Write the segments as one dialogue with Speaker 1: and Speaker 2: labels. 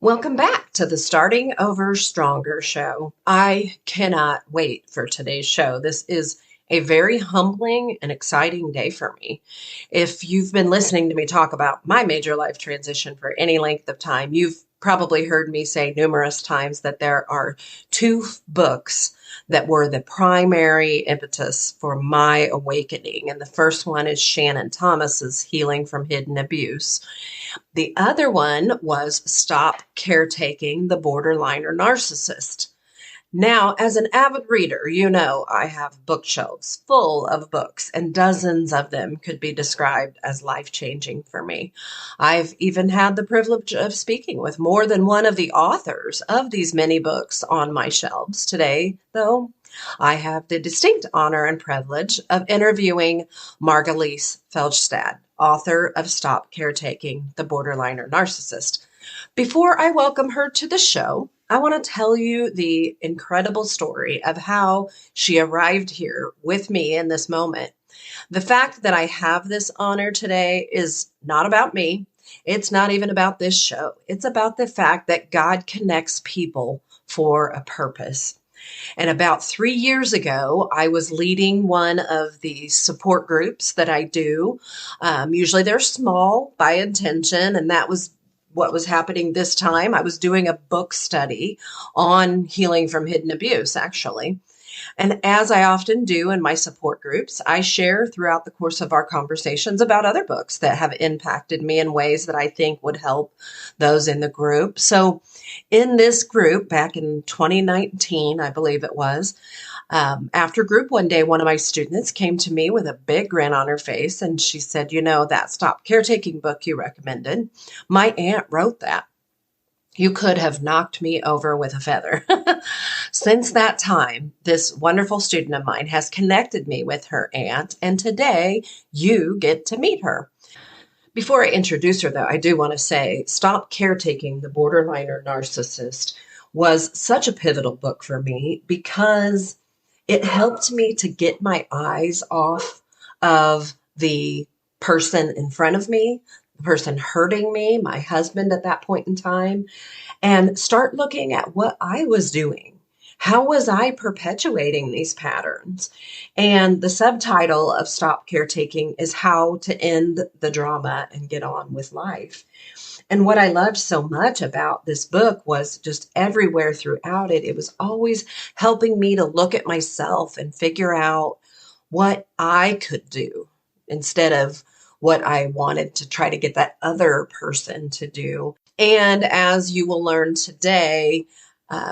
Speaker 1: Welcome back to the Starting Over Stronger show. I cannot wait for today's show. This is a very humbling and exciting day for me. If you've been listening to me talk about my major life transition for any length of time, you've probably heard me say numerous times that there are two books that were the primary impetus for my awakening. And the first one is Shannon Thomas's Healing from Hidden Abuse. The other one was Stop Caretaking the Borderliner Narcissist. Now, as an avid reader, you know I have bookshelves full of books, and dozens of them could be described as life-changing for me. I've even had the privilege of speaking with more than one of the authors of these many books on my shelves. Today, though, I have the distinct honor and privilege of interviewing Margalis Feljstad, author of Stop Caretaking the Borderliner Narcissist. Before I welcome her to the show, I want to tell you the incredible story of how she arrived here with me in this moment. The fact that I have this honor today is not about me. It's not even about this show. It's about the fact that God connects people for a purpose. And about 3 years ago, I was leading one of the support groups that I do. Usually they're small by intention, and that was what was happening this time. I was doing a book study on healing from hidden abuse, actually. And as I often do in my support groups, I share throughout the course of our conversations about other books that have impacted me in ways that I think would help those in the group. So in this group back in 2019, I believe it was, after group one day, one of my students came to me with a big grin on her face, and she said, "You know, that Stop Caretaking book you recommended, my aunt wrote that. You could have knocked me over with a feather." Since that time, this wonderful student of mine has connected me with her aunt, and today you get to meet her. Before I introduce her, though, I do want to say Stop Caretaking the Borderliner Narcissist was such a pivotal book for me because it helped me to get my eyes off of the person in front of me, the person hurting me, my husband at that point in time, and start looking at what I was doing. How was I perpetuating these patterns? And the subtitle of Stop Caretaking is How to End the Drama and Get On with Life. And what I loved so much about this book was just everywhere throughout it, it was always helping me to look at myself and figure out what I could do instead of what I wanted to try to get that other person to do. And as you will learn today,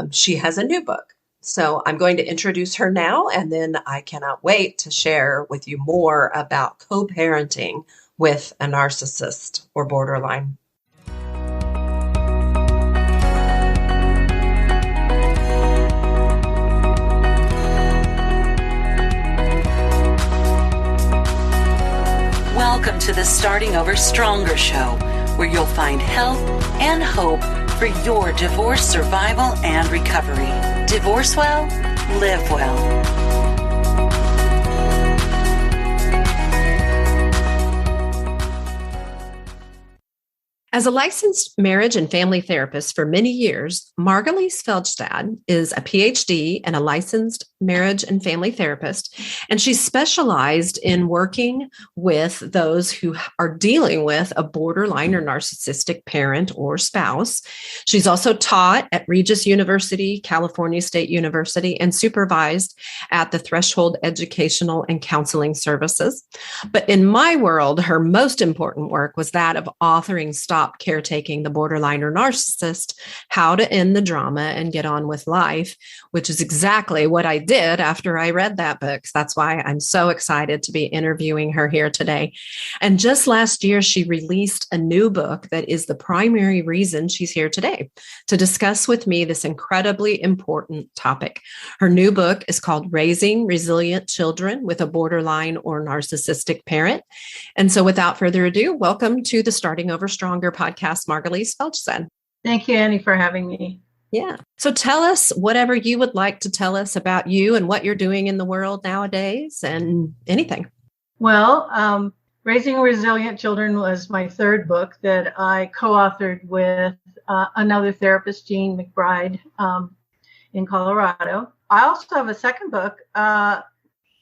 Speaker 1: she has a new book. So I'm going to introduce her now, and then I cannot wait to share with you more about co-parenting with a narcissist or borderline.
Speaker 2: Welcome to the Starting Over Stronger show, where you'll find help and hope for your divorce survival and recovery. Divorce well, live well.
Speaker 1: As a licensed marriage and family therapist for many years, Margalis Feljstad is a PhD and a licensed marriage and family therapist, and she's specialized in working with those who are dealing with a borderline or narcissistic parent or spouse. She's also taught at Regis University, California State University, and supervised at the Threshold Educational and Counseling Services. But in my world, her most important work was that of authoring Stop Caretaking the Borderliner Narcissist, How to End the Drama and Get On with Life, which is exactly what I did after I read that book. So that's why I'm so excited to be interviewing her here today. And just last year, she released a new book that is the primary reason she's here today to discuss with me this incredibly important topic. Her new book is called Raising Resilient Children with a Borderline or Narcissistic Parent. And so without further ado, welcome to the Starting Over Stronger podcast, Margalis Feljstad.
Speaker 3: Thank you, Annie, for having me.
Speaker 1: Yeah. So tell us whatever you would like to tell us about you and what you're doing in the world nowadays and anything.
Speaker 3: Well, Raising Resilient Children was my third book that I co-authored with another therapist, Jean McBride, in Colorado. I also have a second book,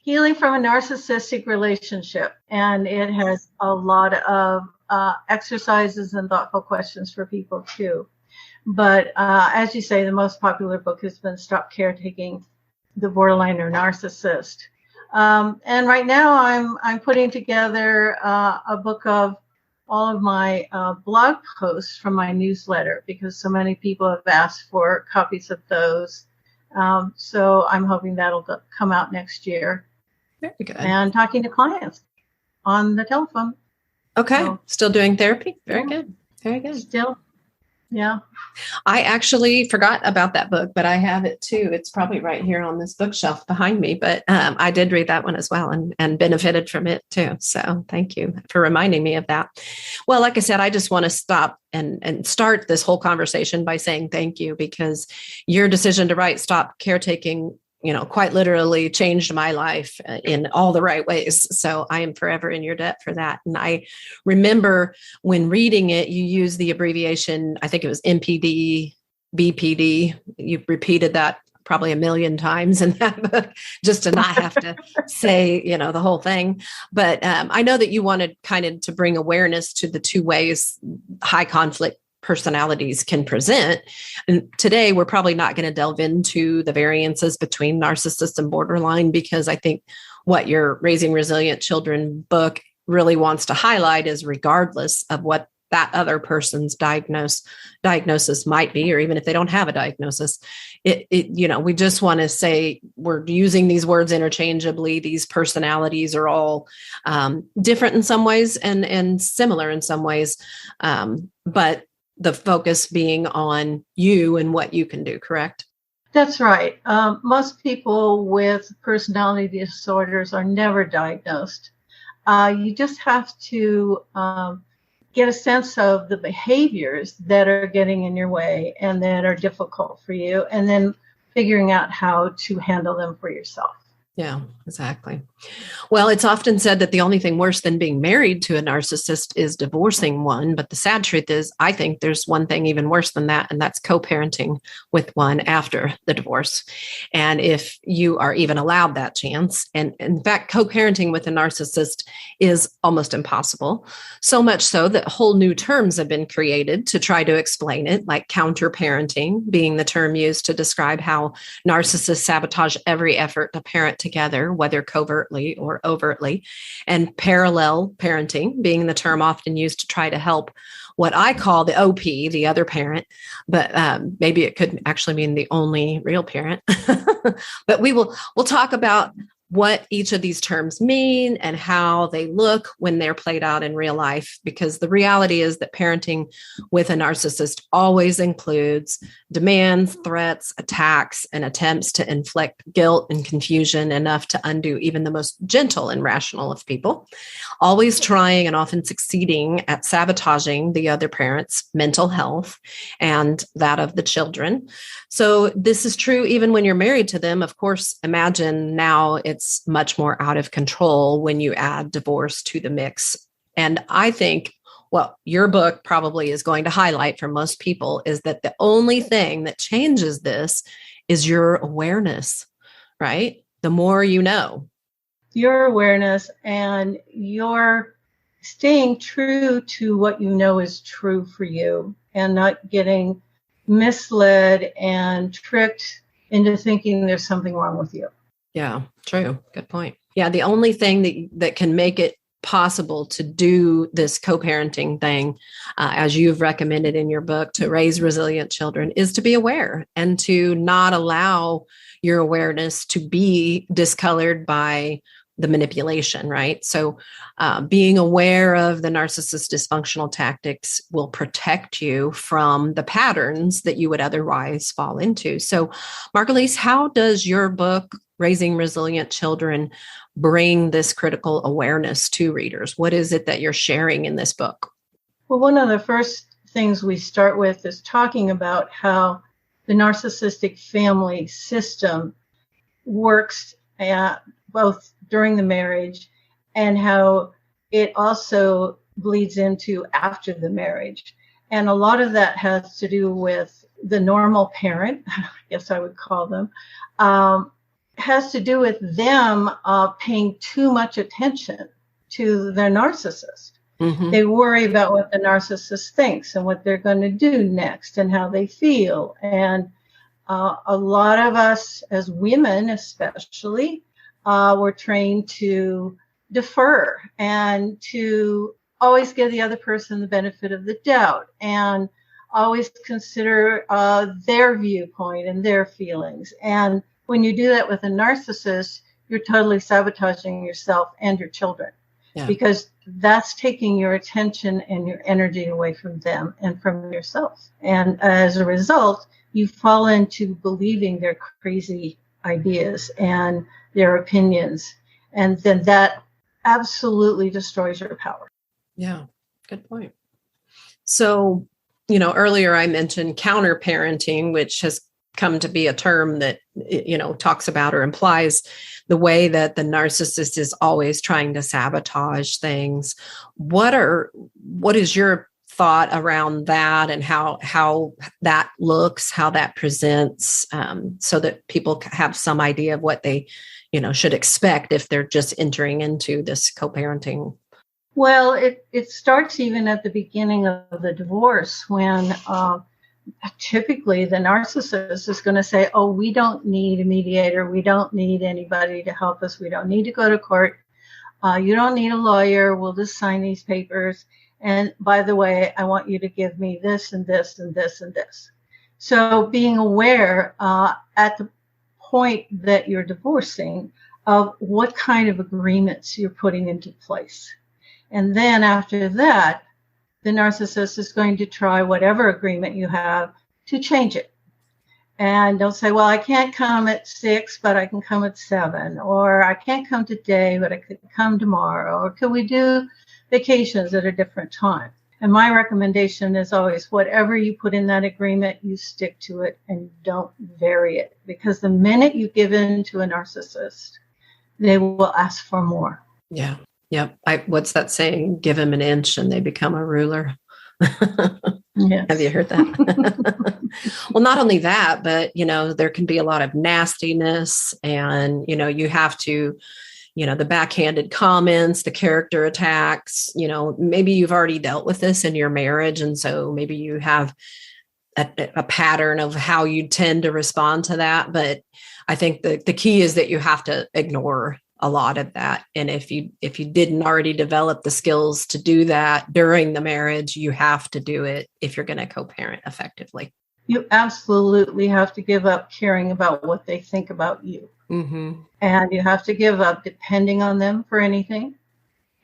Speaker 3: Healing from a Narcissistic Relationship, and it has a lot of exercises and thoughtful questions for people too. But as you say, the most popular book has been Stop Caretaking the Borderline or Narcissist. And right now I'm putting together a book of all of my blog posts from my newsletter, because so many people have asked for copies of those. So I'm hoping that'll come out next year.
Speaker 1: Very good.
Speaker 3: And talking to clients on the telephone.
Speaker 1: Okay.
Speaker 3: So,
Speaker 1: still doing therapy? Very good. Very good.
Speaker 3: Still. Yeah.
Speaker 1: I actually forgot about that book, but I have it too. It's probably right here on this bookshelf behind me, but I did read that one as well and benefited from it too. So thank you for reminding me of that. Well, like I said, I just want to stop and start this whole conversation by saying thank you, because your decision to write Stop Caretaking, quite literally changed my life in all the right ways. So I am forever in your debt for that. And I remember when reading it, you used the abbreviation, I think it was MPD, BPD. You repeated that probably a million times in that book, just to not have to say, the whole thing. But I know that you wanted kind of to bring awareness to the two ways high conflict personalities can present. And today we're probably not going to delve into the variances between narcissist and borderline, because I think what your Raising Resilient Children book really wants to highlight is, regardless of what that other person's diagnosis might be, or even if they don't have a diagnosis, we just want to say we're using these words interchangeably. These personalities are all different in some ways and similar in some ways, but the focus being on you and what you can do, correct?
Speaker 3: That's right. Most people with personality disorders are never diagnosed. You just have to get a sense of the behaviors that are getting in your way and that are difficult for you, and then figuring out how to handle them for yourself.
Speaker 1: Yeah, exactly. Well, it's often said that the only thing worse than being married to a narcissist is divorcing one. But the sad truth is, I think there's one thing even worse than that, and that's co-parenting with one after the divorce. And if you are even allowed that chance, and in fact, co-parenting with a narcissist is almost impossible. So much so that whole new terms have been created to try to explain it, like counter-parenting being the term used to describe how narcissists sabotage every effort to parent together, whether covertly or overtly, and parallel parenting being the term often used to try to help what I call the OP, the other parent, but maybe it could actually mean the only real parent. But we'll talk about what each of these terms mean and how they look when they're played out in real life, because the reality is that parenting with a narcissist always includes demands, threats, attacks, and attempts to inflict guilt and confusion enough to undo even the most gentle and rational of people, always trying and often succeeding at sabotaging the other parent's mental health and that of the children. So this is true even when you're married to them. Of course, imagine now it's much more out of control when you add divorce to the mix. And I think what your book probably is going to highlight for most people is that the only thing that changes this is your awareness, right? The more you know.
Speaker 3: Your awareness and your staying true to what you know is true for you, and not getting misled and tricked into thinking there's something wrong with you.
Speaker 1: Yeah, true. Good point. Yeah, the only thing that can make it possible to do this co-parenting thing, as you've recommended in your book, to raise resilient children, is to be aware and to not allow your awareness to be discolored by the manipulation, right? So being aware of the narcissist dysfunctional tactics will protect you from the patterns that you would otherwise fall into. So Margalis, how does your book, Raising Resilient Children, bring this critical awareness to readers? What is it that you're sharing in this book?
Speaker 3: Well, one of the first things we start with is talking about how the narcissistic family system works both during the marriage and how it also bleeds into after the marriage. And a lot of that has to do with the normal parent, I guess I would call them, has to do with them paying too much attention to their narcissist. Mm-hmm. They worry about what the narcissist thinks and what they're going to do next and how they feel. And a lot of us as women, especially, were trained to defer and to always give the other person the benefit of the doubt and always consider their viewpoint and their feelings. And when you do that with a narcissist, you're totally sabotaging yourself and your children, because that's taking your attention and your energy away from them and from yourself. And as a result, you fall into believing their crazy ideas and their opinions. And then that absolutely destroys your power.
Speaker 1: Yeah, good point. So, earlier I mentioned counter-parenting, which has come to be a term that, talks about or implies the way that the narcissist is always trying to sabotage things. What is your thought around that and how that looks, how that presents, so that people have some idea of what they, should expect if they're just entering into this co-parenting?
Speaker 3: Well, it starts even at the beginning of the divorce when typically the narcissist is going to say, oh, we don't need a mediator. We don't need anybody to help us. We don't need to go to court. You don't need a lawyer. We'll just sign these papers. And by the way, I want you to give me this and this and this and this. So being aware at the point that you're divorcing of what kind of agreements you're putting into place. And then after that, the narcissist is going to try whatever agreement you have to change it. And they'll say, well, I can't come at 6, but I can come at 7. Or I can't come today, but I could come tomorrow. Or could we do vacations at a different time? And my recommendation is always, whatever you put in that agreement, you stick to it and don't vary it. Because the minute you give in to a narcissist, they will ask for more.
Speaker 1: Yeah. Yep. What's that saying? Give them an inch and they become a ruler.
Speaker 3: Yes.
Speaker 1: Have you heard that? Well, not only that, but, there can be a lot of nastiness and, you have to, the backhanded comments, the character attacks, maybe you've already dealt with this in your marriage. And so maybe you have a pattern of how you tend to respond to that. But I think the key is that you have to ignore a lot of that. And if you didn't already develop the skills to do that during the marriage, you have to do it if you're going to co-parent effectively.
Speaker 3: You absolutely have to give up caring about what they think about you. Mm-hmm. And you have to give up depending on them for anything.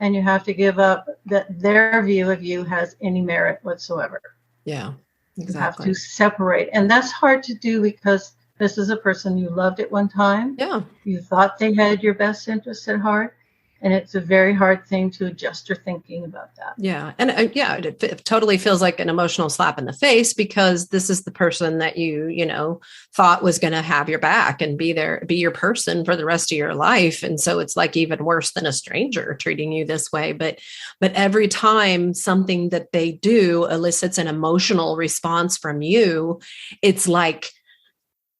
Speaker 3: And you have to give up that their view of you has any merit whatsoever.
Speaker 1: Yeah, exactly.
Speaker 3: You have to separate. And that's hard to do because this is a person you loved at one time.
Speaker 1: Yeah.
Speaker 3: You thought they had your best interest at heart. And it's a very hard thing to adjust your thinking about that.
Speaker 1: Yeah. And it totally feels like an emotional slap in the face because this is the person that you thought was going to have your back and be your person for the rest of your life. And so it's like even worse than a stranger treating you this way. But every time something that they do elicits an emotional response from you, it's like,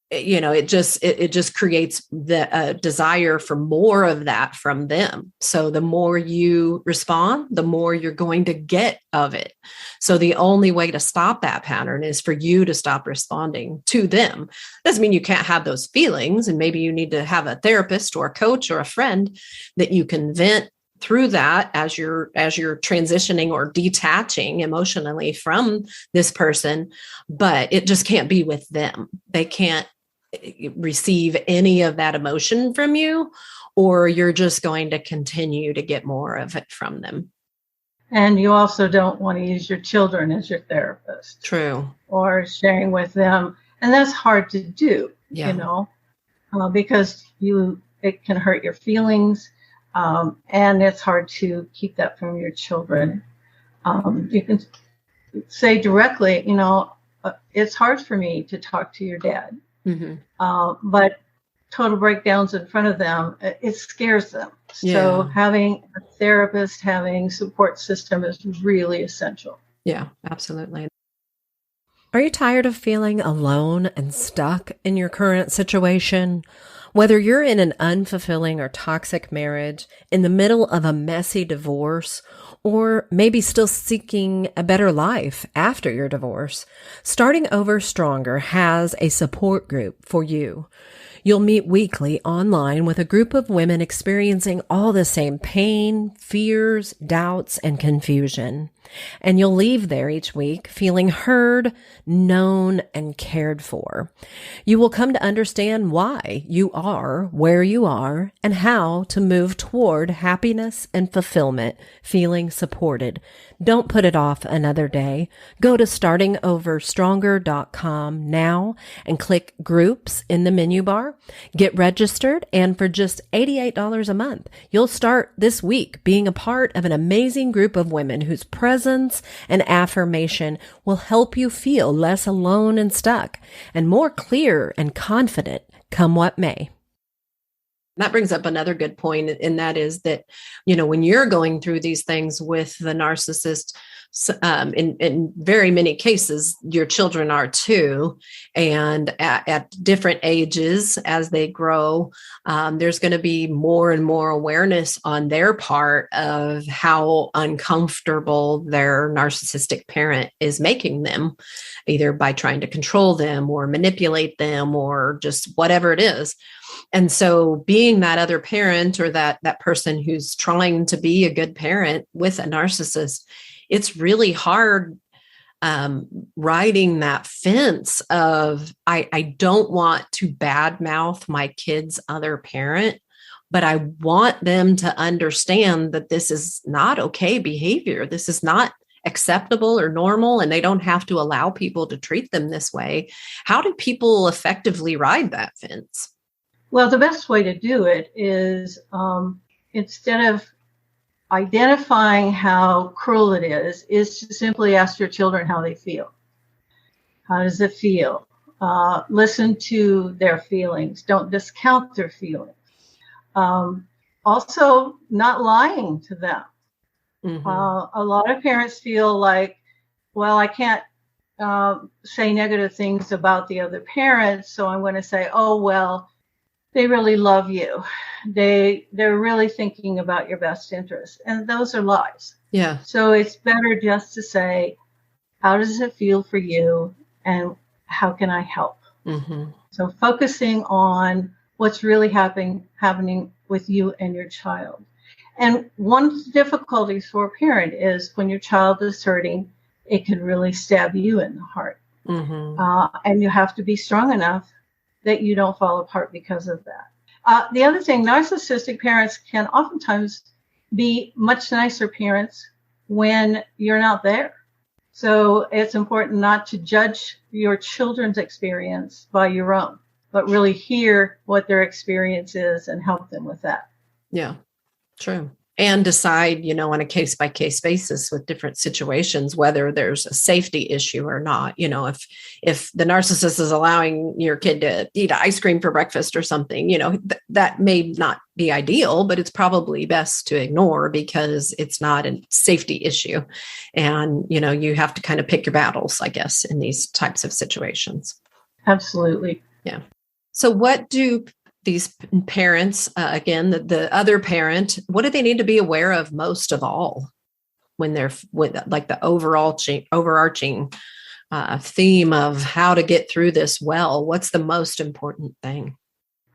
Speaker 1: it just creates the desire for more of that from them. So the more you respond, the more you're going to get of it. So the only way to stop that pattern is for you to stop responding to them. Doesn't mean you can't have those feelings. And maybe you need to have a therapist or a coach or a friend that you can vent through that as you're transitioning or detaching emotionally from this person, but it just can't be with them. They can't receive any of that emotion from you, or you're just going to continue to get more of it from them.
Speaker 3: And you also don't want to use your children as your therapist.
Speaker 1: True.
Speaker 3: Or sharing with them. And that's hard to do, because it can hurt your feelings. And it's hard to keep that from your children. You can say directly, it's hard for me to talk to your dad. Mm-hmm. But total breakdowns in front of them, it scares them. So having a therapist, having support system is really essential.
Speaker 1: Yeah, absolutely. Are you tired of feeling alone and stuck in your current situation? Whether you're in an unfulfilling or toxic marriage, in the middle of a messy divorce, or maybe still seeking a better life after your divorce, Starting Over Stronger has a support group for you. You'll meet weekly online with a group of women experiencing all the same pain, fears, doubts, and confusion. And you'll leave there each week feeling heard, known, and cared for. You will come to understand why you are where you are and how to move toward happiness and fulfillment, feeling supported. Don't put it off another day. Go to startingoverstronger.com now and click groups in the menu bar. Get registered, and for just $88 a month, you'll start this week being a part of an amazing group of women whose presence and affirmation will help you feel less alone and stuck and more clear and confident come what may. That brings up another good point, and that is that, when you're going through these things with the narcissist, in very many cases, your children are too. And at different ages, as they grow, there's going to be more and more awareness on their part of how uncomfortable their narcissistic parent is making them, either by trying to control them or manipulate them or just whatever it is. And so being that other parent or that person who's trying to be a good parent with a narcissist, it's really hard riding that fence of, I don't want to badmouth my kid's other parent, but I want them to understand that this is not okay behavior. This is not acceptable or normal, and they don't have to allow people to treat them this way. How do people effectively ride that fence?
Speaker 3: Well, the best way to do it is instead of identifying how cruel it is to simply ask your children how they feel. How does it feel? Listen to their feelings. Don't discount their feelings. Also, not lying to them. Mm-hmm. A lot of parents feel like, well, I can't say negative things about the other parent, so I'm going to say, oh, well, they really love you. They're really thinking about your best interest. And those are lies.
Speaker 1: Yeah.
Speaker 3: So it's better just to say, how does it feel for you? And how can I help? Mm-hmm. So focusing on what's really happening with you and your child. And one of the difficulties for a parent is when your child is hurting, it can really stab you in the heart. Mm-hmm. And you have to be strong enough that you don't fall apart because of that. The other thing, narcissistic parents can oftentimes be much nicer parents when you're not there. So it's important not to judge your children's experience by your own, but really hear what their experience is and help them with that.
Speaker 1: Yeah, true. And decide, on a case-by-case basis with different situations, whether there's a safety issue or not. If the narcissist is allowing your kid to eat ice cream for breakfast or something, that may not be ideal, but it's probably best to ignore because it's not a safety issue. And, you have to kind of pick your battles, I guess, in these types of situations.
Speaker 3: Absolutely.
Speaker 1: Yeah. So what do these parents, again, the other parent, what do they need to be aware of most of all when they're with like the overarching theme of how to get through this well? What's the most important thing?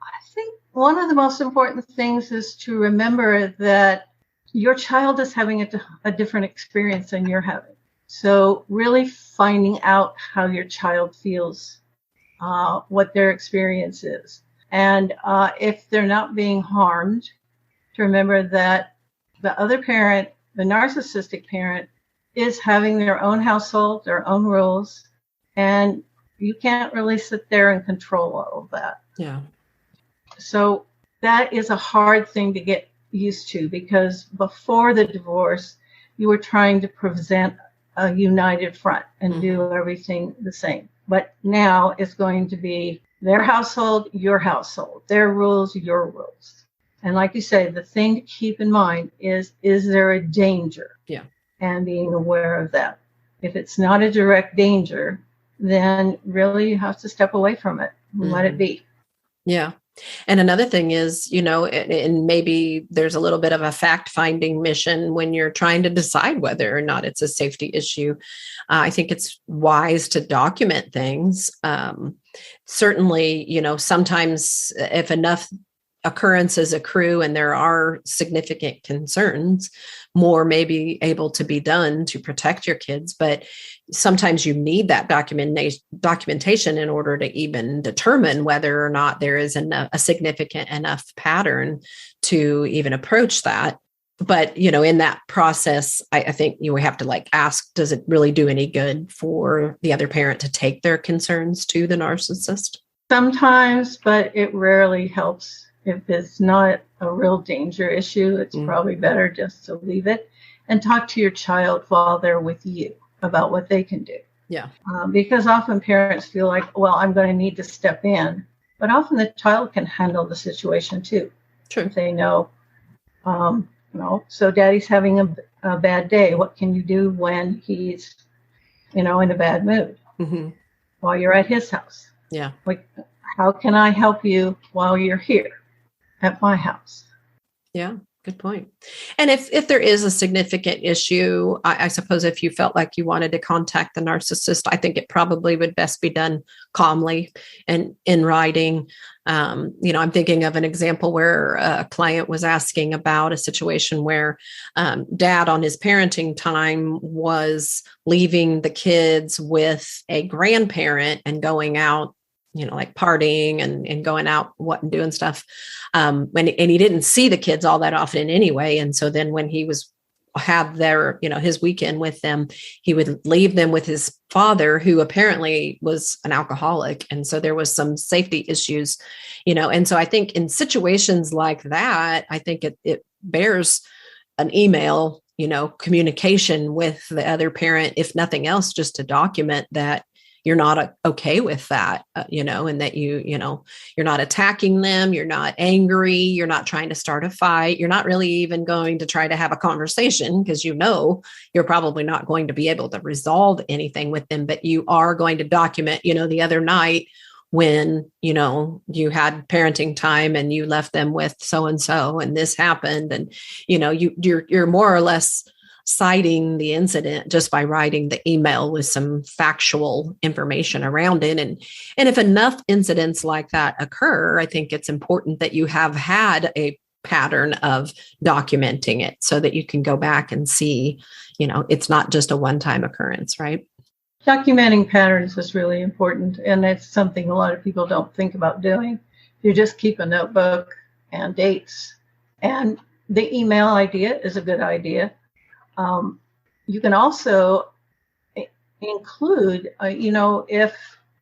Speaker 3: I think one of the most important things is to remember that your child is having a different experience than you're having. So really finding out how your child feels, what their experience is. And if they're not being harmed, to remember that the other parent, the narcissistic parent, is having their own household, their own rules, and you can't really sit there and control all of that.
Speaker 1: Yeah.
Speaker 3: So that is a hard thing to get used to, because before the divorce, you were trying to present a united front and do everything the same. But now it's going to be their household, your household, their rules, your rules. And like you say, the thing to keep in mind is there a danger?
Speaker 1: Yeah.
Speaker 3: And being aware of that. If it's not a direct danger, then really you have to step away from it and let it be.
Speaker 1: Yeah. And another thing is, and maybe there's a little bit of a fact-finding mission when you're trying to decide whether or not it's a safety issue. I think it's wise to document things. Certainly, sometimes if enough occurrences accrue and there are significant concerns, more may be able to be done to protect your kids. But sometimes you need that documentation in order to even determine whether or not there is a significant enough pattern to even approach that. But, in that process, I think you have to ask, does it really do any good for the other parent to take their concerns to the narcissist?
Speaker 3: Sometimes, but it rarely helps. If it's not a real danger issue, it's probably better just to leave it and talk to your child while they're with you about what they can do.
Speaker 1: Yeah.
Speaker 3: Because often parents feel like, well, I'm going to need to step in, but often the child can handle the situation too.
Speaker 1: True.
Speaker 3: If they know, so daddy's having a bad day. What can you do when he's, in a bad mood while you're at his house?
Speaker 1: Yeah.
Speaker 3: How can I help you while you're here at my house?
Speaker 1: Yeah, good point. And if there is a significant issue, I suppose if you felt like you wanted to contact the narcissist, I think it probably would best be done calmly and in writing. I'm thinking of an example where a client was asking about a situation where dad on his parenting time was leaving the kids with a grandparent and going out, partying and going out, and doing stuff. And he didn't see the kids all that often anyway. And so then when he had their, his weekend with them, he would leave them with his father, who apparently was an alcoholic. And so there was some safety issues, and so I think in situations like that, I think it bears an email, communication with the other parent, if nothing else, just to document that you're not okay with that, and that you're not attacking them. You're not angry. You're not trying to start a fight. You're not really even going to try to have a conversation because you're probably not going to be able to resolve anything with them, but you are going to document, the other night when, you had parenting time and you left them with so-and-so and this happened. And, you're more or less citing the incident just by writing the email with some factual information around it. And if enough incidents like that occur, I think it's important that you have had a pattern of documenting it so that you can go back and see, it's not just a one-time occurrence, right?
Speaker 3: Documenting patterns is really important. And it's something a lot of people don't think about doing. You just keep a notebook and dates. And the email idea is a good idea. You can also include, if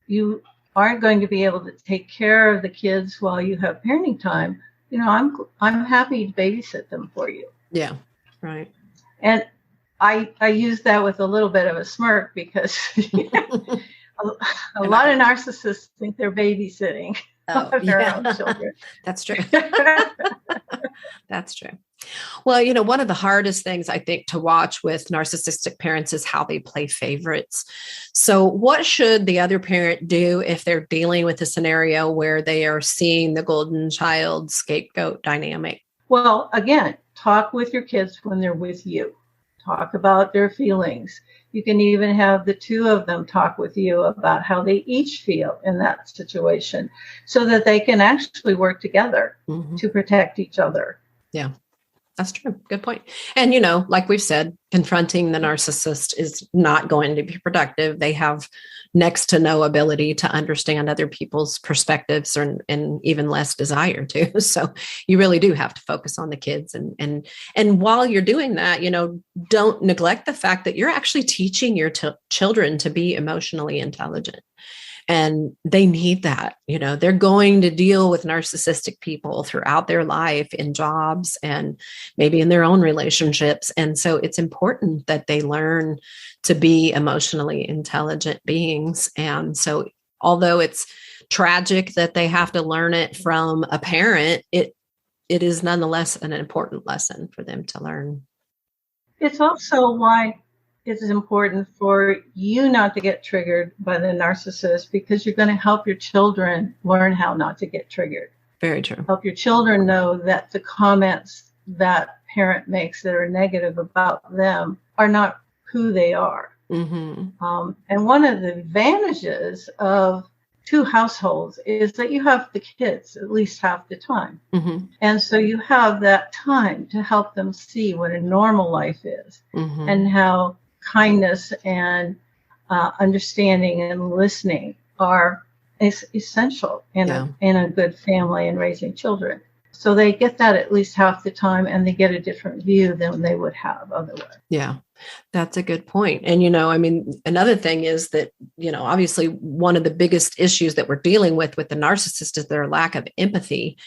Speaker 3: you aren't going to be able to take care of the kids while you have parenting time, I'm happy to babysit them for you.
Speaker 1: Yeah, right.
Speaker 3: And I use that with a little bit of a smirk because a lot of narcissists think they're babysitting their own children.
Speaker 1: That's true. That's true. Well, one of the hardest things I think to watch with narcissistic parents is how they play favorites. So what should the other parent do if they're dealing with a scenario where they are seeing the golden child scapegoat dynamic?
Speaker 3: Well, again, talk with your kids when they're with you. Talk about their feelings. You can even have the two of them talk with you about how they each feel in that situation so that they can actually work together to protect each other.
Speaker 1: Yeah. That's true. Good point. And, like we've said, confronting the narcissist is not going to be productive. They have next to no ability to understand other people's perspectives and even less desire to. So you really do have to focus on the kids. And while you're doing that, don't neglect the fact that you're actually teaching your children to be emotionally intelligent. And they need that. They're going to deal with narcissistic people throughout their life in jobs and maybe in their own relationships. And so it's important that they learn to be emotionally intelligent beings. And so although it's tragic that they have to learn it from a parent, it is nonetheless an important lesson for them to learn.
Speaker 3: It's also why it's important for you not to get triggered by the narcissist, because you're going to help your children learn how not to get triggered.
Speaker 1: Very true.
Speaker 3: Help your children know that the comments that parent makes that are negative about them are not who they are.
Speaker 1: Mm-hmm.
Speaker 3: And one of the advantages of two households is that you have the kids at least half the time.
Speaker 1: Mm-hmm.
Speaker 3: And so you have that time to help them see what a normal life is,
Speaker 1: Mm-hmm.
Speaker 3: and how kindness and understanding and listening are essential in a good family and raising children. So they get that at least half the time, and they get a different view than they would have otherwise.
Speaker 1: Yeah, that's a good point. And, another thing is that, obviously one of the biggest issues that we're dealing with the narcissist is their lack of empathy.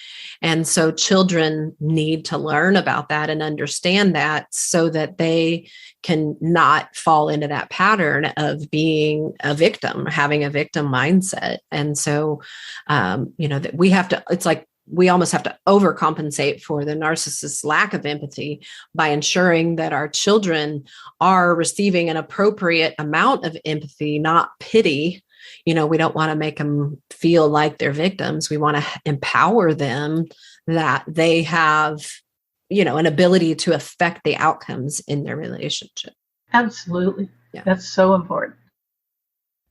Speaker 1: And so children need to learn about that and understand that, so that they can not fall into that pattern of being a victim, having a victim mindset. And so, that we have to, it's like, we almost have to overcompensate for the narcissist's lack of empathy by ensuring that our children are receiving an appropriate amount of empathy, not pity. We don't want to make them feel like they're victims. We want to empower them that they have, an ability to affect the outcomes in their relationship.
Speaker 3: Absolutely.
Speaker 1: Yeah.
Speaker 3: That's so important.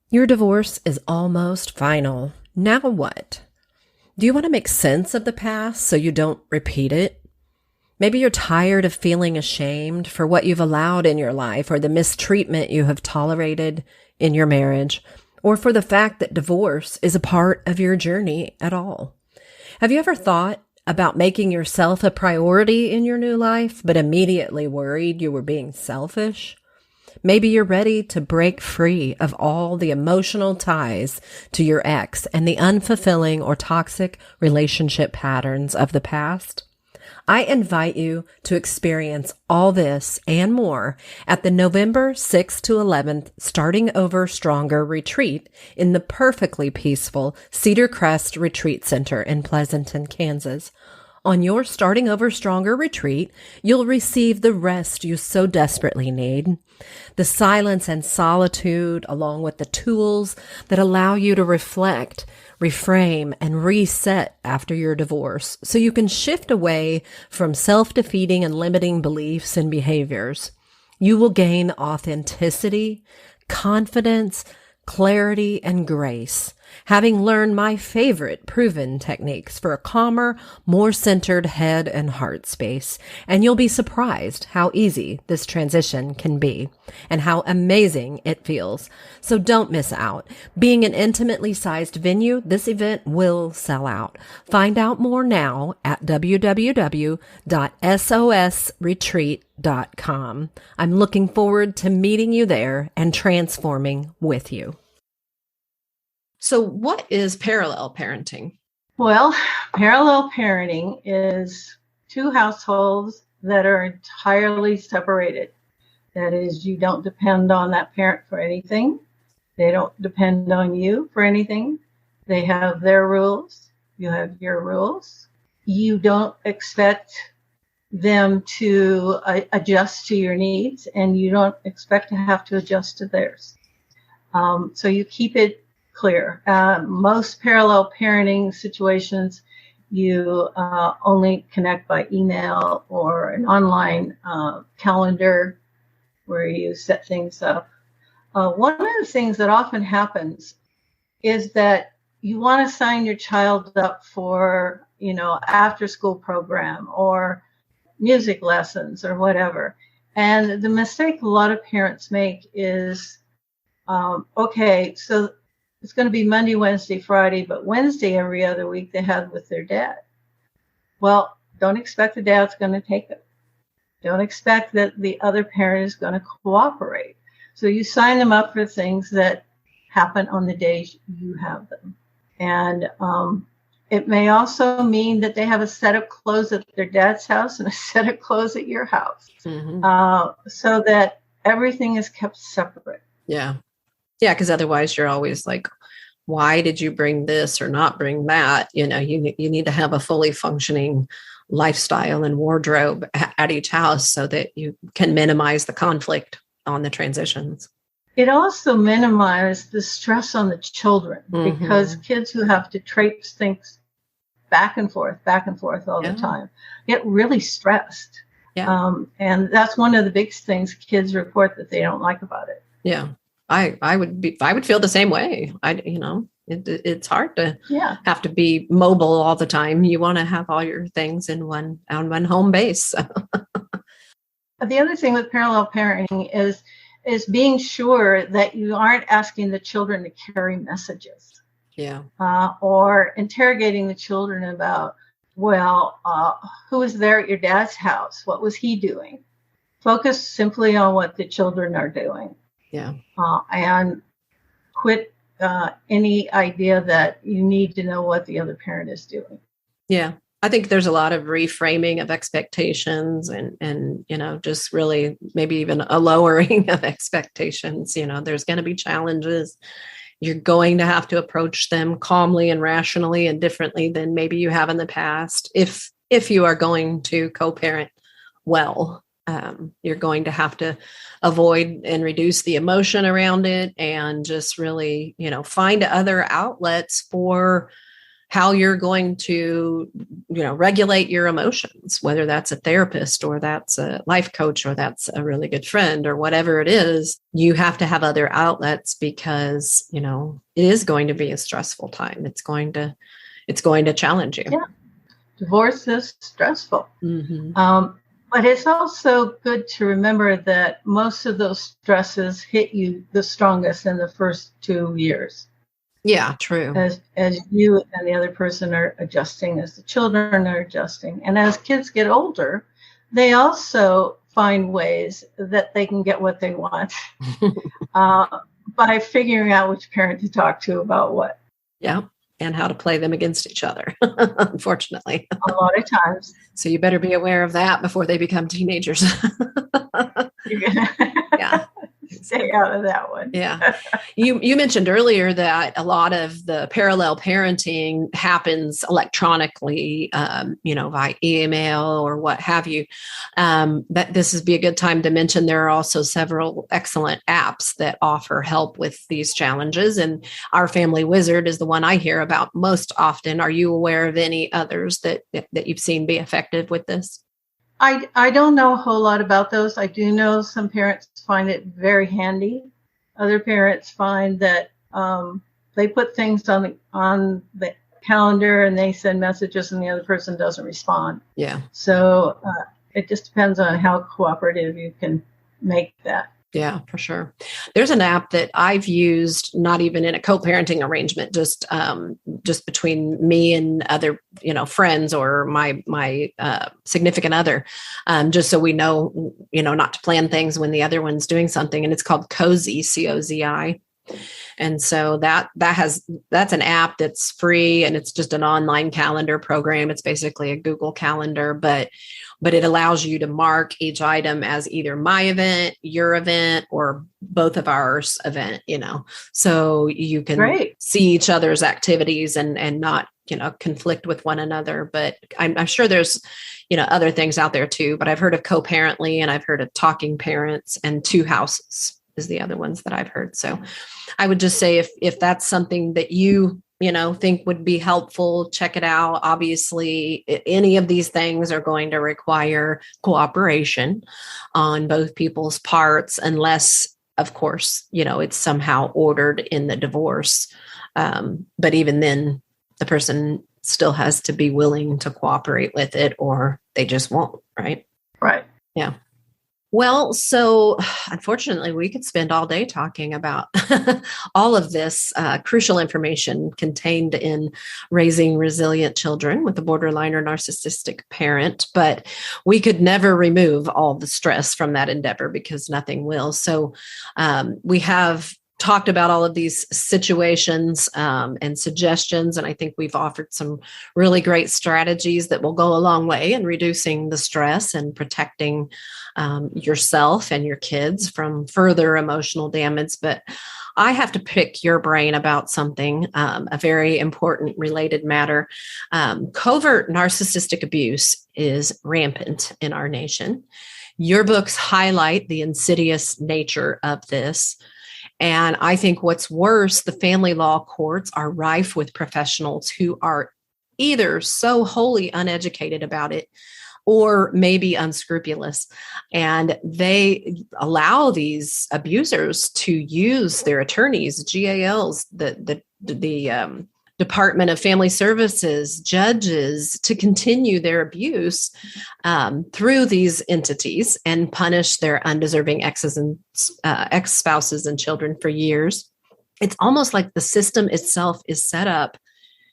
Speaker 4: Your divorce is almost final. Now what? Do you want to make sense of the past so you don't repeat it? Maybe you're tired of feeling ashamed for what you've allowed in your life, or the mistreatment you have tolerated in your marriage, or for the fact that divorce is a part of your journey at all. Have you ever thought about making yourself a priority in your new life, but immediately worried you were being selfish? Maybe you're ready to break free of all the emotional ties to your ex and the unfulfilling or toxic relationship patterns of the past. I invite you to experience all this and more at the November 6th to 11th Starting Over Stronger retreat in the perfectly peaceful Cedar Crest Retreat Center in Pleasanton, Kansas. On your Starting Over Stronger retreat, you'll receive the rest you so desperately need, the silence and solitude, along with the tools that allow you to reflect, reframe, and reset after your divorce, so you can shift away from self-defeating and limiting beliefs and behaviors. You will gain authenticity, confidence, clarity, and grace, having learned my favorite proven techniques for a calmer, more centered head and heart space. And you'll be surprised how easy this transition can be and how amazing it feels. So don't miss out. Being an intimately sized venue, this event will sell out. Find out more now at www.sosretreat.com. I'm looking forward to meeting you there and transforming with you.
Speaker 1: So what is parallel parenting?
Speaker 3: Well, parallel parenting is two households that are entirely separated. That is, you don't depend on that parent for anything. They don't depend on you for anything. They have their rules. You have your rules. You don't expect them to adjust to your needs, and you don't expect to have to adjust to theirs. So you keep it clear. Most parallel parenting situations, you only connect by email or an online calendar where you set things up. One of the things that often happens is that you want to sign your child up for, after school program or music lessons or whatever. And the mistake a lot of parents make is, okay, so it's going to be Monday, Wednesday, Friday, but Wednesday every other week they have with their dad. Well, don't expect the dad's going to take it. Don't expect that the other parent is going to cooperate. So you sign them up for things that happen on the days you have them. And it may also mean that they have a set of clothes at their dad's house and a set of clothes at your house, so that everything is kept separate.
Speaker 1: Yeah. Yeah, because otherwise you're always like, why did you bring this or not bring that? You need to have a fully functioning lifestyle and wardrobe at each house so that you can minimize the conflict. on the transitions.
Speaker 3: It also minimizes the stress on the children because kids who have to traipse things back and forth all the time get really stressed.
Speaker 1: Yeah.
Speaker 3: And that's one of the big things kids report that they don't like about it.
Speaker 1: Yeah. I would feel the same way. It's hard to have to be mobile all the time. You want to have all your things on one home base.
Speaker 3: The other thing with parallel parenting is being sure that you aren't asking the children to carry messages.
Speaker 1: Yeah.
Speaker 3: Or interrogating the children about, who was there at your dad's house? What was he doing? Focus simply on what the children are doing.
Speaker 1: Yeah.
Speaker 3: And quit any idea that you need to know what the other parent is doing.
Speaker 1: Yeah. I think there's a lot of reframing of expectations and just really maybe even a lowering of expectations. There's going to be challenges. You're going to have to approach them calmly and rationally and differently than maybe you have in the past. If you are going to co-parent well, you're going to have to avoid and reduce the emotion around it and just really, find other outlets for how you're going to, regulate your emotions, whether that's a therapist or that's a life coach or that's a really good friend or whatever it is. You have to have other outlets because, it is going to be a stressful time. It's going to challenge you.
Speaker 3: Yeah. Divorce is stressful. But it's also good to remember that most of those stresses hit you the strongest in the first 2 years.
Speaker 1: Yeah, true.
Speaker 3: As you and the other person are adjusting, as the children are adjusting. And as kids get older, they also find ways that they can get what they want by figuring out which parent to talk to about what. Yeah.
Speaker 1: And how to play them against each other, unfortunately.
Speaker 3: A lot of times.
Speaker 1: So you better be aware of that before they become teenagers. Yeah.
Speaker 3: Stay out of that one.
Speaker 1: Yeah. You mentioned earlier that a lot of the parallel parenting happens electronically, via email or what have you. That this would be a good time to mention there are also several excellent apps that offer help with these challenges. And Our Family Wizard is the one I hear about most often. Are you aware of any others that you've seen be effective with this?
Speaker 3: I don't know a whole lot about those. I do know some parents find it very handy. Other parents find that they put things on the calendar and they send messages and the other person doesn't respond.
Speaker 1: Yeah.
Speaker 3: So it just depends on how cooperative you can make that.
Speaker 1: Yeah, for sure. There's an app that I've used, not even in a co-parenting arrangement, just between me and other, friends or my significant other, just so we know, not to plan things when the other one's doing something. And it's called Cozy, COZI. And so that's an app that's free and it's just an online calendar program. It's basically a Google Calendar, but it allows you to mark each item as either my event, your event, or both of ours event, so you can see each other's activities and not, conflict with one another. But I'm sure there's, other things out there too, but I've heard of Co-Parently and I've heard of Talking Parents and Two Houses is the other ones that I've heard. So I would just say if that's something that you think would be helpful, check it out. Obviously, any of these things are going to require cooperation on both people's parts, unless, of course, it's somehow ordered in the divorce. But even then, the person still has to be willing to cooperate with it, or they just won't, right?
Speaker 3: Right.
Speaker 1: Yeah. Well, so unfortunately, we could spend all day talking about all of this crucial information contained in raising resilient children with a borderline or narcissistic parent, but we could never remove all the stress from that endeavor because nothing will. So we have talked about all of these situations and suggestions. And I think we've offered some really great strategies that will go a long way in reducing the stress and protecting yourself and your kids from further emotional damage. But I have to pick your brain about something, a very important related matter. Covert narcissistic abuse is rampant in our nation. Your books highlight the insidious nature of this. And I think what's worse, the family law courts are rife with professionals who are either so wholly uneducated about it or maybe unscrupulous. And they allow these abusers to use their attorneys, GALs, the Department of Family Services, judges, to continue their abuse through these entities and punish their undeserving exes and ex-spouses and children for years. It's almost like the system itself is set up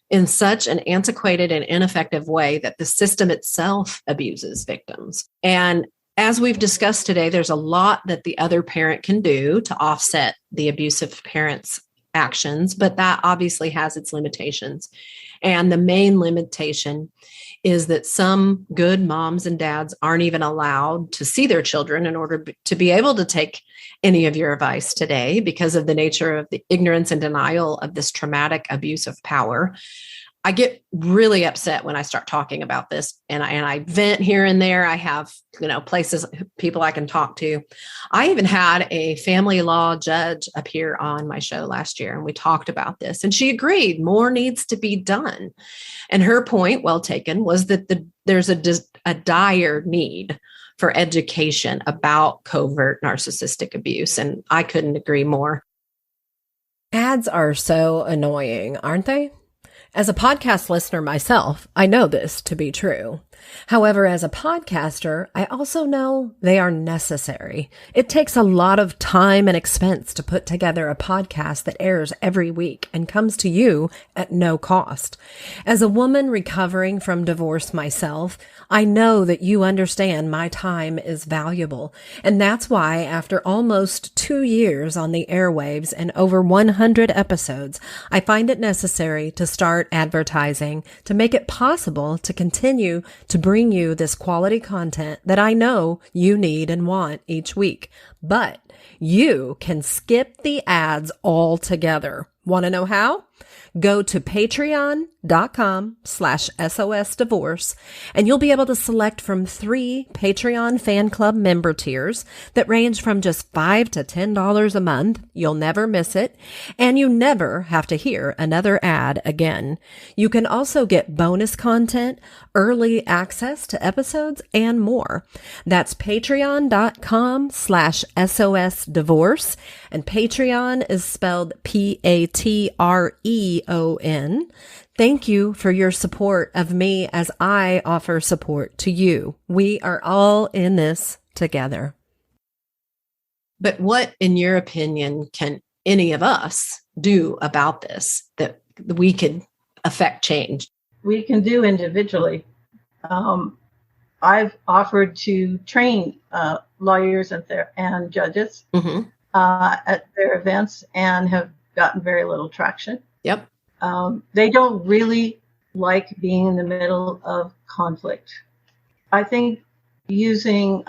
Speaker 1: in such an antiquated and ineffective way that the system itself abuses victims. And as we've discussed today, there's a lot that the other parent can do to offset the abusive parent's actions, but that obviously has its limitations. And the main limitation is that some good moms and dads aren't even allowed to see their children in order to be able to take any of your advice today because of the nature of the ignorance and denial of this traumatic abuse of power. I get really upset when I start talking about this, and I vent here and there. I have, places, people I can talk to. I even had a family law judge appear on my show last year, and we talked about this, and she agreed more needs to be done. And her point, well taken, was that there's a dire need for education about covert narcissistic abuse, and I couldn't agree more.
Speaker 4: Ads are so annoying, aren't they? As a podcast listener myself, I know this to be true. However, as a podcaster, I also know they are necessary. It takes a lot of time and expense to put together a podcast that airs every week and comes to you at no cost. As a woman recovering from divorce myself, I know that you understand my time is valuable. And that's why after almost 2 years on the airwaves and over 100 episodes, I find it necessary to start advertising to make it possible to continue to bring you this quality content that I know you need and want each week. But you can skip the ads altogether. Want to know how? Go to patreon.com/SOS Divorce, and you'll be able to select from 3 Patreon fan club member tiers that range from just $5 to $10 a month. You'll never miss it, and you never have to hear another ad again. You can also get bonus content, early access to episodes, and more. That's patreon.com/SOS Divorce, and Patreon is spelled Patreon. Thank you for your support of me as I offer support to you. We are all in this together.
Speaker 1: But what, in your opinion, can any of us do about this that we could affect change?
Speaker 3: We can do individually. I've offered to train lawyers and judges at their events and have gotten very little traction.
Speaker 1: Yep.
Speaker 3: They don't really like being in the middle of conflict. I think using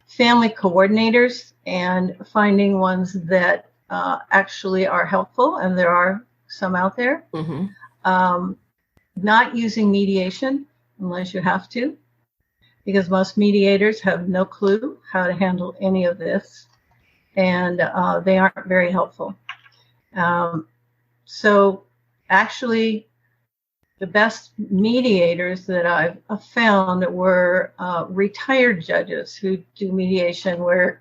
Speaker 3: family coordinators and finding ones that actually are helpful, and there are some out there, not using mediation unless you have to, because most mediators have no clue how to handle any of this, and they aren't very helpful. So actually, the best mediators that I've found were retired judges who do mediation where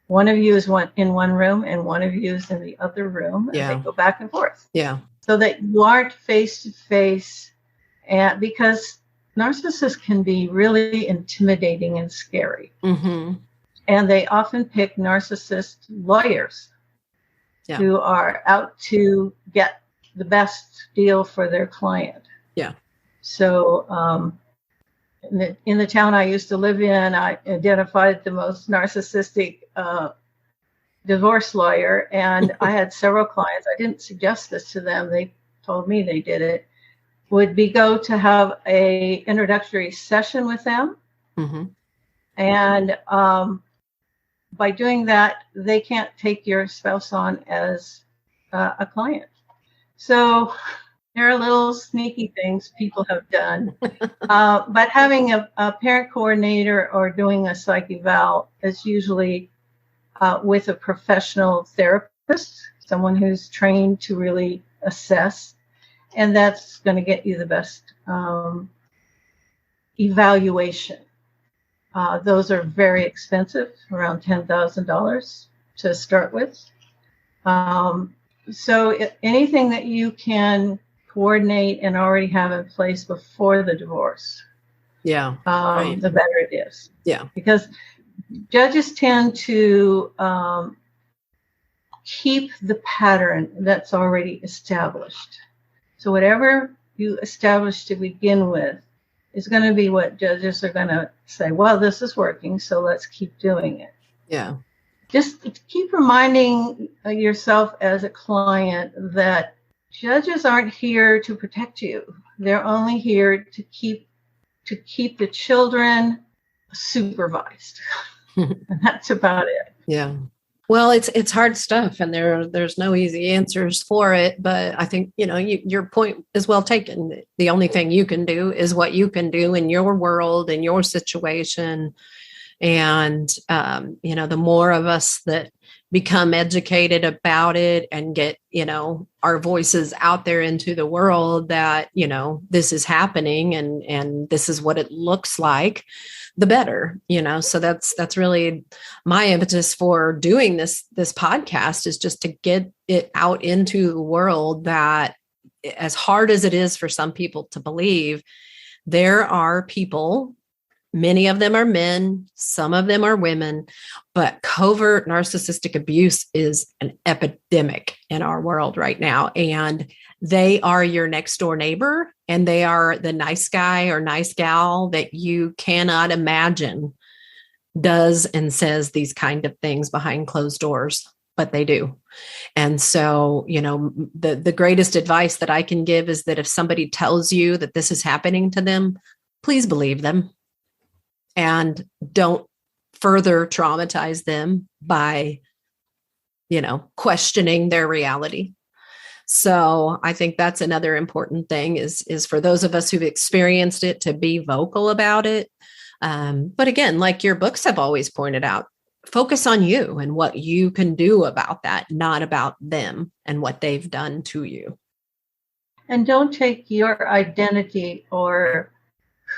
Speaker 3: one of you is in one room and one of you is in the other room, and they go back and forth.
Speaker 1: Yeah.
Speaker 3: So that you aren't face to face, and because narcissists can be really intimidating and scary. And they often pick narcissist lawyers who are out to get the best deal for their client.
Speaker 1: Yeah.
Speaker 3: So in the town I used to live in, I identified the most narcissistic divorce lawyer, and I had several clients. I didn't suggest this to them. They told me they did it. Would go to have a introductory session with them. And by doing that, they can't take your spouse on as a client. So There are little sneaky things people have done. But having a parent coordinator or doing a psych eval is usually with a professional therapist, someone who's trained to really assess, and that's going to get you the best evaluation. Those are very expensive, around $10,000 to start with. So anything that you can coordinate and already have in place before the divorce,
Speaker 1: right.
Speaker 3: the better it is.
Speaker 1: Yeah.
Speaker 3: Because judges tend to keep the pattern that's already established. So whatever you establish to begin with is going to be what judges are going to say, well, this is working, so let's keep doing it.
Speaker 1: Yeah.
Speaker 3: Just keep reminding yourself as a client that judges aren't here to protect you. They're only here to keep the children supervised. And that's about it.
Speaker 1: Yeah. Well, it's hard stuff, and there's no easy answers for it. But I think, your point is well taken. The only thing you can do is what you can do in your world, in your situation. And, the more of us that become educated about it and get, our voices out there into the world that, this is happening and this is what it looks like, the better, so that's really my impetus for doing this podcast, is just to get it out into the world that, as hard as it is for some people to believe, there are people. Many of them are men, some of them are women, but covert narcissistic abuse is an epidemic in our world right now. And they are your next door neighbor, and they are the nice guy or nice gal that you cannot imagine does and says these kind of things behind closed doors, but they do. And so, the greatest advice that I can give is that if somebody tells you that this is happening to them, please believe them. And don't further traumatize them by, questioning their reality. So I think that's another important thing is for those of us who've experienced it to be vocal about it. But again, like your books have always pointed out, focus on you and what you can do about that, not about them and what they've done to you.
Speaker 3: And don't take your identity or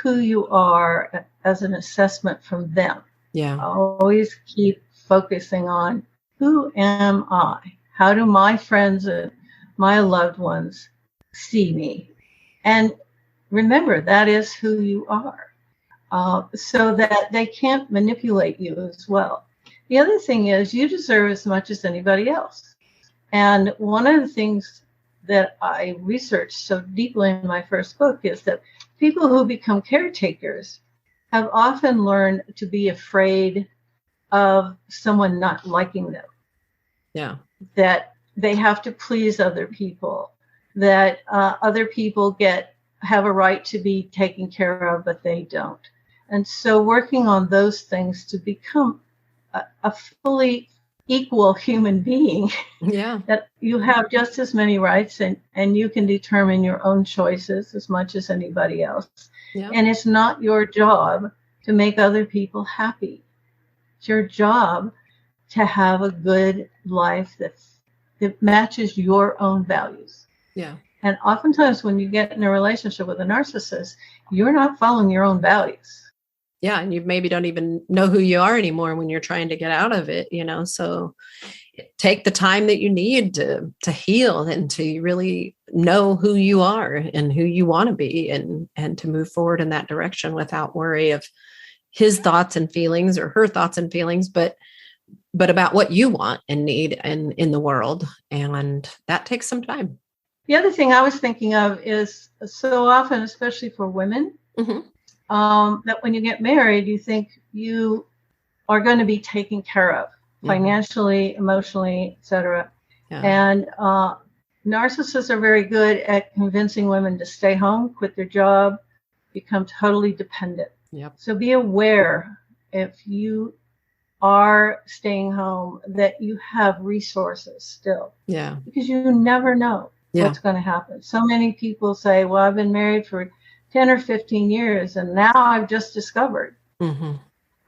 Speaker 3: who you are as an assessment from them.
Speaker 1: Yeah.
Speaker 3: Always keep focusing on, who am I? How do my friends and my loved ones see me? And remember, that is who you are, so that they can't manipulate you as well. The other thing is, you deserve as much as anybody else. And one of the things that I researched so deeply in my first book is that people who become caretakers have often learned to be afraid of someone not liking them.
Speaker 1: Yeah.
Speaker 3: That they have to please other people, that other people have a right to be taken care of, but they don't. And so working on those things to become a fully equal human being, that you have just as many rights and you can determine your own choices as much as anybody else. Yeah. And it's not your job to make other people happy. It's your job to have a good life that matches your own values.
Speaker 1: Yeah.
Speaker 3: And oftentimes when you get in a relationship with a narcissist, you're not following your own values.
Speaker 1: Yeah. And you maybe don't even know who you are anymore when you're trying to get out of it, so take the time that you need to heal and to really know who you are and who you want to be and to move forward in that direction without worry of his thoughts and feelings or her thoughts and feelings, but about what you want and need in the world. And that takes some time.
Speaker 3: The other thing I was thinking of is, so often, especially for women, that when you get married, you think you are going to be taken care of financially, emotionally, etc. Yeah. And narcissists are very good at convincing women to stay home, quit their job, become totally dependent.
Speaker 1: Yep.
Speaker 3: So be aware, if you are staying home, that you have resources still.
Speaker 1: Yeah.
Speaker 3: Because you never know.
Speaker 4: Yeah.
Speaker 3: what's going to happen. So many people say, well, I've been married for 10 or 15 years, and now I've just discovered.
Speaker 4: Mm-hmm.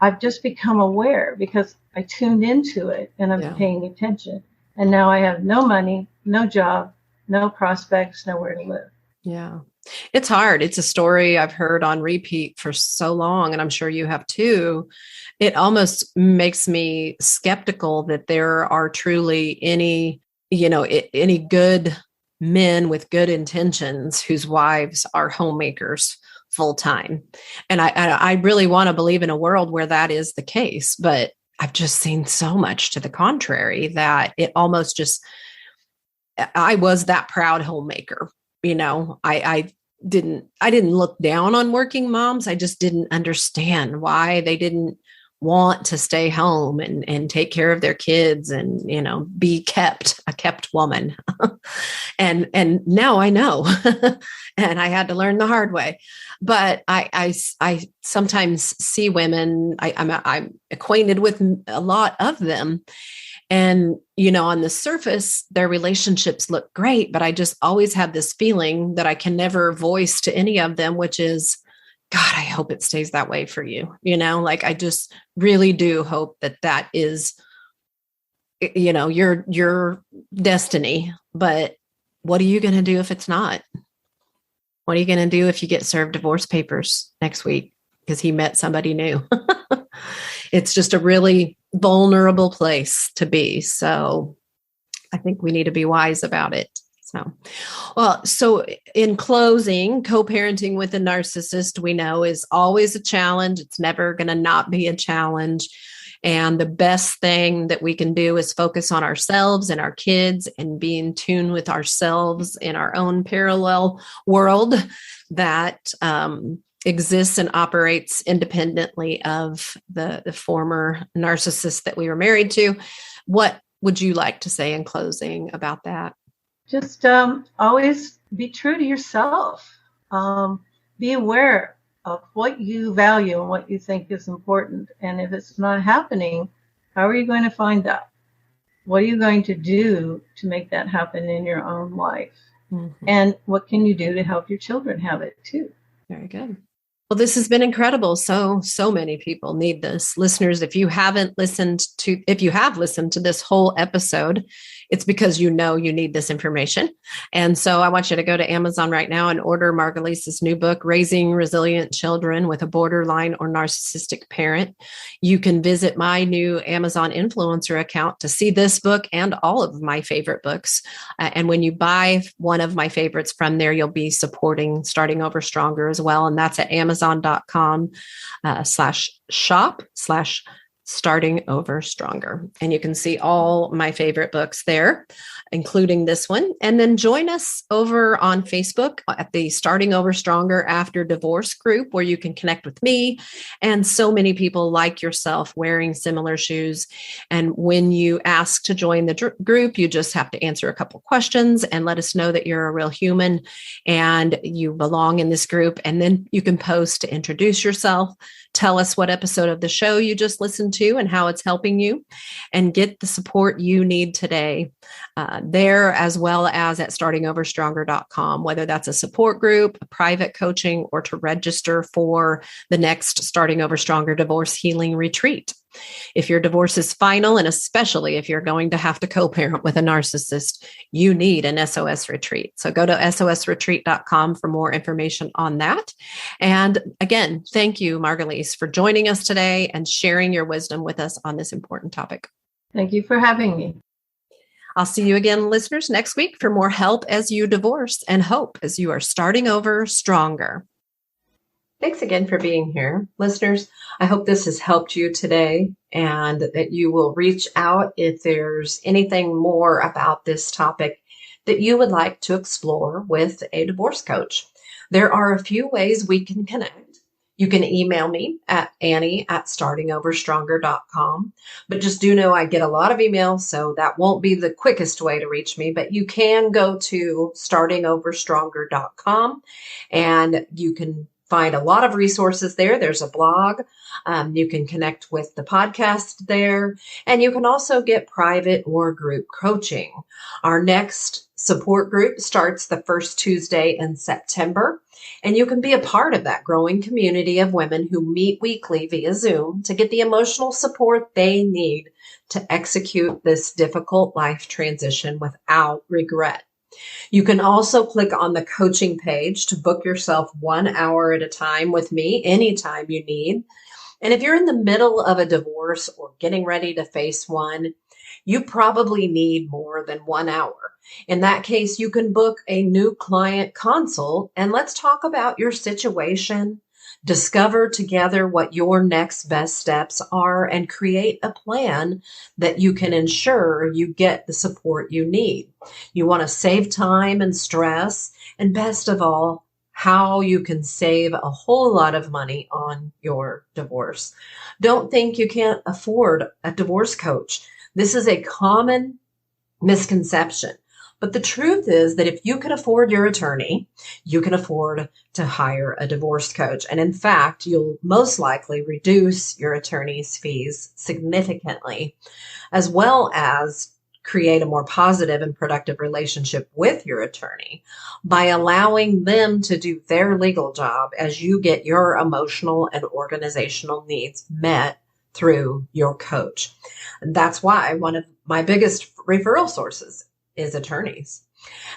Speaker 3: I've just become aware because I tuned into it and I'm
Speaker 4: Yeah.
Speaker 3: paying attention. And now I have no money, no job, no prospects, nowhere to live.
Speaker 4: Yeah. It's hard. It's a story I've heard on repeat for so long, and I'm sure you have too. It almost makes me skeptical that there are truly any, any good men with good intentions whose wives are homemakers full time. And I really want to believe in a world where that is the case, but I've just seen so much to the contrary that it almost just, I was that proud homemaker. I didn't look down on working moms. I just didn't understand why they didn't want to stay home and take care of their kids and, be a kept woman. and now I know, and I had to learn the hard way. But I sometimes see women, I'm acquainted with a lot of them. And, on the surface, their relationships look great, but I just always have this feeling that I can never voice to any of them, which is, God, I hope it stays that way for you. I just really do hope that is, your destiny. But what are you going to do if it's not? What are you going to do if you get served divorce papers next week because he met somebody new? It's just a really vulnerable place to be. So I think we need to be wise about it. So in closing, co-parenting with a narcissist, we know, is always a challenge. It's never going to not be a challenge. And the best thing that we can do is focus on ourselves and our kids and be in tune with ourselves in our own parallel world that exists and operates independently of the former narcissist that we were married to. What would you like to say in closing about that?
Speaker 3: Just always be true to yourself. Be aware of what you value and what you think is important. And if it's not happening, how are you going to find that? What are you going to do to make that happen in your own life? Mm-hmm. And what can you do to help your children have it too?
Speaker 4: Very good. Well, this has been incredible. So many people need this. Listeners, if you have listened to this whole episode, it's because you need this information. And so I want you to go to Amazon right now and order Margalis's new book, Raising Resilient Children with a Borderline or Narcissistic Parent. You can visit my new Amazon influencer account to see this book and all of my favorite books. And when you buy one of my favorites from there, you'll be supporting Starting Over Stronger as well. And that's at Amazon.com/shop/Starting Over Stronger. And you can see all my favorite books there, including this one. And then join us over on Facebook at the Starting Over Stronger After Divorce group, where you can connect with me and so many people like yourself wearing similar shoes. And when you ask to join the group, you just have to answer a couple questions and let us know that you're a real human and you belong in this group. And then you can post to introduce yourself, tell us what episode of the show you just listened to and how it's helping you, and get the support you need today there, as well as at startingoverstronger.com, whether that's a support group, a private coaching, or to register for the next Starting Over Stronger Divorce Healing Retreat. If your divorce is final, and especially if you're going to have to co-parent with a narcissist, you need an SOS retreat. So go to sosretreat.com for more information on that. And again, thank you, Margalis, for joining us today and sharing your wisdom with us on this important topic.
Speaker 3: Thank you for having me.
Speaker 4: I'll see you again, listeners, next week for more help as you divorce and hope as you are starting over stronger. Thanks again for being here. Listeners, I hope this has helped you today and that you will reach out if there's anything more about this topic that you would like to explore with a divorce coach. There are a few ways we can connect. You can email me at Annie@startingoverstronger.com, but just do know I get a lot of emails, so that won't be the quickest way to reach me, but you can go to startingoverstronger.com and you can find a lot of resources there. There's a blog. You can connect with the podcast there, and you can also get private or group coaching. Our next
Speaker 1: support group starts the first Tuesday in September, and you can be a part of that growing community of women who meet weekly via Zoom to get the emotional support they need to execute this difficult life transition without regret. You can also click on the coaching page to book yourself 1 hour at a time with me anytime you need. And if you're in the middle of a divorce or getting ready to face one, you probably need more than 1 hour. In that case, you can book a new client consult and let's talk about your situation, discover together what your next best steps are, and create a plan that you can ensure you get the support you need. You want to save time and stress, and best of all, how you can save a whole lot of money on your divorce. Don't think you can't afford a divorce coach. This is a common misconception. But the truth is that if you can afford your attorney, you can afford to hire a divorce coach. And in fact, you'll most likely reduce your attorney's fees significantly, as well as create a more positive and productive relationship with your attorney by allowing them to do their legal job as you get your emotional and organizational needs met through your coach. And that's why one of my biggest referral sources is attorneys.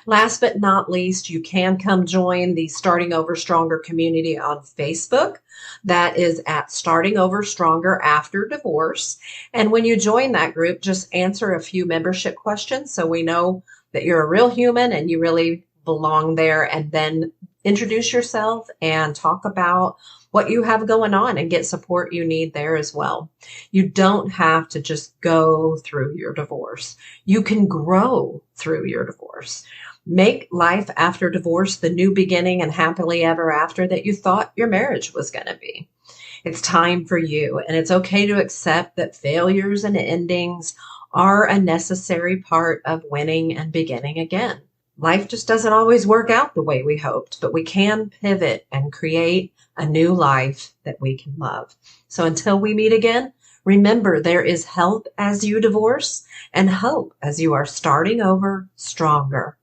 Speaker 1: Last but not least, you can come join the Starting Over Stronger community on Facebook. That is at Starting Over Stronger After Divorce. And when you join that group, just answer a few membership questions so we know that you're a real human and you really belong there. And then introduce yourself and talk about what you have going on and get support you need there as well. You don't have to just go through your divorce. You can grow through your divorce. Make life after divorce the new beginning and happily ever after that you thought your marriage was going to be. It's time for you, and it's okay to accept that failures and endings are a necessary part of winning and beginning again. Life just doesn't always work out the way we hoped, but we can pivot and create a new life that we can love. So until we meet again, remember there is help as you divorce and hope as you are starting over stronger.